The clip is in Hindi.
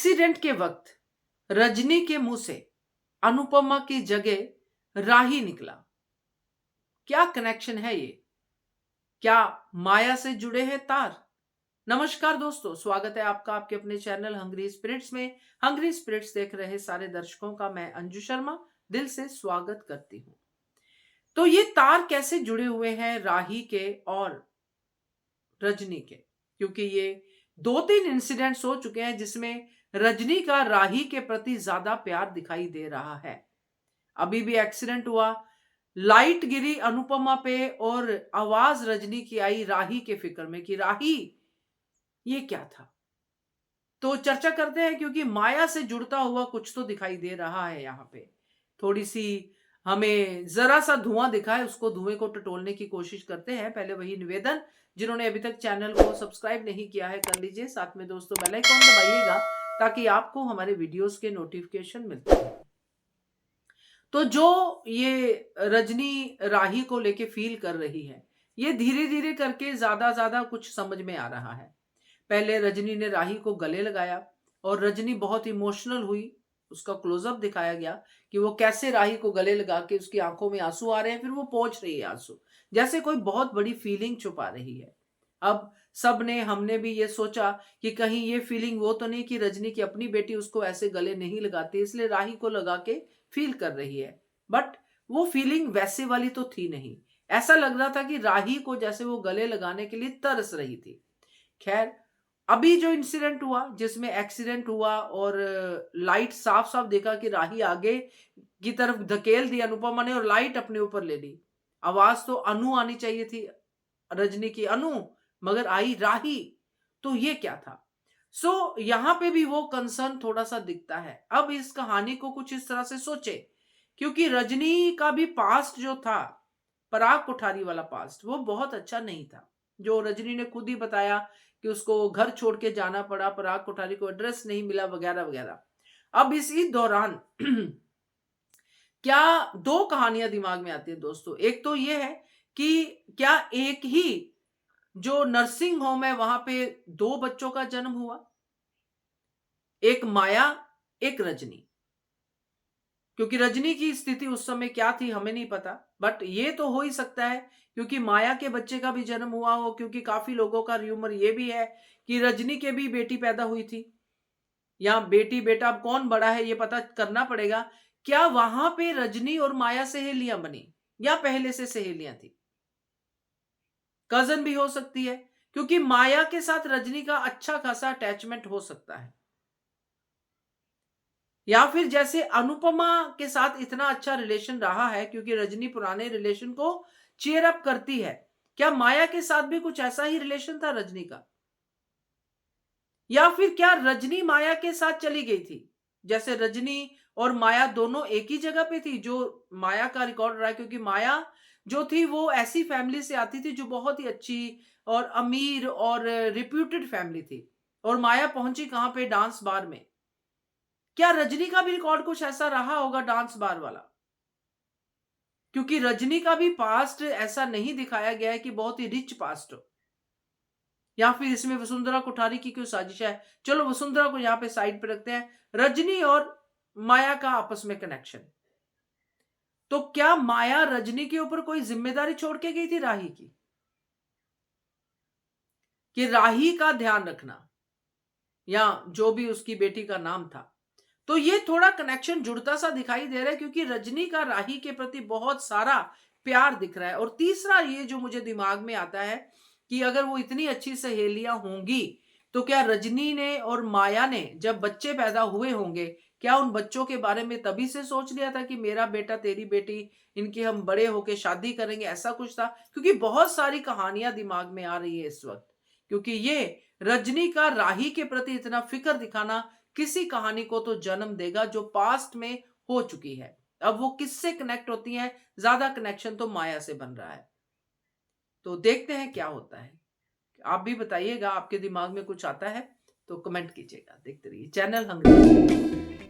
एक्सीडेंट के वक्त रजनी के मुंह से अनुपमा की जगह राही निकला। क्या कनेक्शन है ये? क्या माया से जुड़े हैं तार? नमस्कार दोस्तों, स्वागत है आपका आपके अपने चैनल हंग्री स्पिरिट्स में। हंग्री स्पिरिट्स देख रहे सारे दर्शकों का मैं अंजू शर्मा दिल से स्वागत करती हूं। तो ये तार कैसे जुड़े हुए हैं राही के और रजनी के? क्योंकि ये 2-3 इंसिडेंट्स हो चुके हैं जिसमें रजनी का राही के प्रति ज्यादा प्यार दिखाई दे रहा है। अभी भी एक्सीडेंट हुआ, लाइट गिरी अनुपमा पे और आवाज रजनी की आई राही के फिक्र में कि राही ये क्या था। तो चर्चा करते हैं क्योंकि माया से जुड़ता हुआ कुछ तो दिखाई दे रहा है। यहाँ पे थोड़ी सी हमें जरा सा धुआं दिखा है, उसको धुएं को टटोलने की कोशिश करते हैं। पहले वही निवेदन, जिन्होंने अभी तक चैनल को सब्सक्राइब नहीं किया है कर लीजिए, साथ में दोस्तों बेल आइकॉन दबाइएगा ताकि आपको हमारे वीडियोस के नोटिफिकेशन मिलते हैं। तो जो ये रजनी राही को लेके फील कर रही है, ये धीरे धीरे करके ज्यादा कुछ समझ में आ रहा है। पहले रजनी ने राही को गले लगाया और रजनी बहुत इमोशनल हुई। उसका क्लोजअप दिखाया गया कि वो कैसे राही को गले लगा के उसकी आंखों में आंसू आ रहे हैं, फिर वो पोंछ रही है आंसू, जैसे कोई बहुत बड़ी फीलिंग छुपा रही है। अब हमने भी ये सोचा कि कहीं ये फीलिंग वो तो नहीं कि रजनी की अपनी बेटी उसको ऐसे गले नहीं लगाती, इसलिए राही को लगा के फील कर रही है। बट वो फीलिंग वैसे वाली तो थी नहीं। ऐसा लग रहा था कि राही को जैसे वो गले लगाने के लिए तरस रही थी। खैर, अभी जो इंसिडेंट हुआ जिसमें एक्सीडेंट हुआ और लाइट साफ साफ देखा कि राही आगे की तरफ धकेल दी अनुपमा ने और लाइट अपने ऊपर ले ली। आवाज तो अनु आनी चाहिए थी, रजनी की अनु, मगर आई राही। तो ये क्या था? यहां पे भी वो कंसर्न थोड़ा सा दिखता है। अब इस कहानी को कुछ इस तरह से सोचे, क्योंकि रजनी का भी पास्ट जो था, पराग कोठारी वाला पास्ट, वो बहुत अच्छा नहीं था। जो रजनी ने खुद ही बताया कि उसको घर छोड़ के जाना पड़ा, पराग कोठारी को एड्रेस नहीं मिला, वगैरह वगैरह। अब इसी दौरान क्या दो कहानियां दिमाग में आती है दोस्तों। एक तो ये है कि क्या एक ही जो नर्सिंग होम है वहां पे दो बच्चों का जन्म हुआ, एक माया एक रजनी। क्योंकि रजनी की स्थिति उस समय क्या थी हमें नहीं पता, बट ये तो हो ही सकता है क्योंकि माया के बच्चे का भी जन्म हुआ हो, क्योंकि काफी लोगों का र्यूमर ये भी है कि रजनी के भी बेटी पैदा हुई थी, या बेटी बेटा, अब कौन बड़ा है ये पता करना पड़ेगा। क्या वहां पे रजनी और माया सहेलियां बनी या पहले से सहेलियां थी? कजन भी हो सकती है, क्योंकि माया के साथ रजनी का अच्छा खासा अटैचमेंट हो सकता है। या फिर जैसे अनुपमा के साथ इतना अच्छा रिलेशन रहा है क्योंकि रजनी पुराने रिलेशन को चीयर अप करती है, क्या माया के साथ भी कुछ ऐसा ही रिलेशन था रजनी का? या फिर क्या रजनी माया के साथ चली गई थी? जैसे रजनी और माया दोनों एक ही जगह पे थी, जो माया का रिकॉर्ड रहा है, क्योंकि माया जो थी वो ऐसी फैमिली से आती थी जो बहुत ही अच्छी और अमीर और रिप्यूटेड फैमिली थी, और माया पहुंची कहां पे? डांस बार में। क्या रजनी का भी रिकॉर्ड कुछ ऐसा रहा होगा, डांस बार वाला? क्योंकि रजनी का भी पास्ट ऐसा नहीं दिखाया गया है कि बहुत ही रिच पास्ट हो। या फिर इसमें वसुंधरा कोठारी की क्यों साजिश है? चलो वसुंधरा को यहां पे साइड पे रखते हैं। रजनी और माया का आपस में कनेक्शन, तो क्या माया रजनी के ऊपर कोई जिम्मेदारी छोड़ के गई थी राही की, कि राही का ध्यान रखना, या जो भी उसकी बेटी का नाम था? तो ये थोड़ा कनेक्शन जुड़ता सा दिखाई दे रहा है, क्योंकि रजनी का राही के प्रति बहुत सारा प्यार दिख रहा है। और तीसरा ये जो मुझे दिमाग में आता है कि अगर वो इतनी अच्छी सहेलियां होंगी, तो क्या रजनी ने और माया ने जब बच्चे पैदा हुए होंगे, क्या उन बच्चों के बारे में तभी से सोच लिया था कि मेरा बेटा तेरी बेटी, इनकी हम बड़े होके शादी करेंगे, ऐसा कुछ था? क्योंकि बहुत सारी कहानियां दिमाग में आ रही है इस वक्त, क्योंकि ये रजनी का राही के प्रति इतना फिक्र दिखाना किसी कहानी को तो जन्म देगा जो पास्ट में हो चुकी है। अब वो किससे कनेक्ट होती हैं? ज्यादा कनेक्शन तो माया से बन रहा है। तो देखते हैं क्या होता है। आप भी बताइएगा, आपके दिमाग में कुछ आता है तो कमेंट कीजिएगा। देखते रहिए चैनल हंग्री।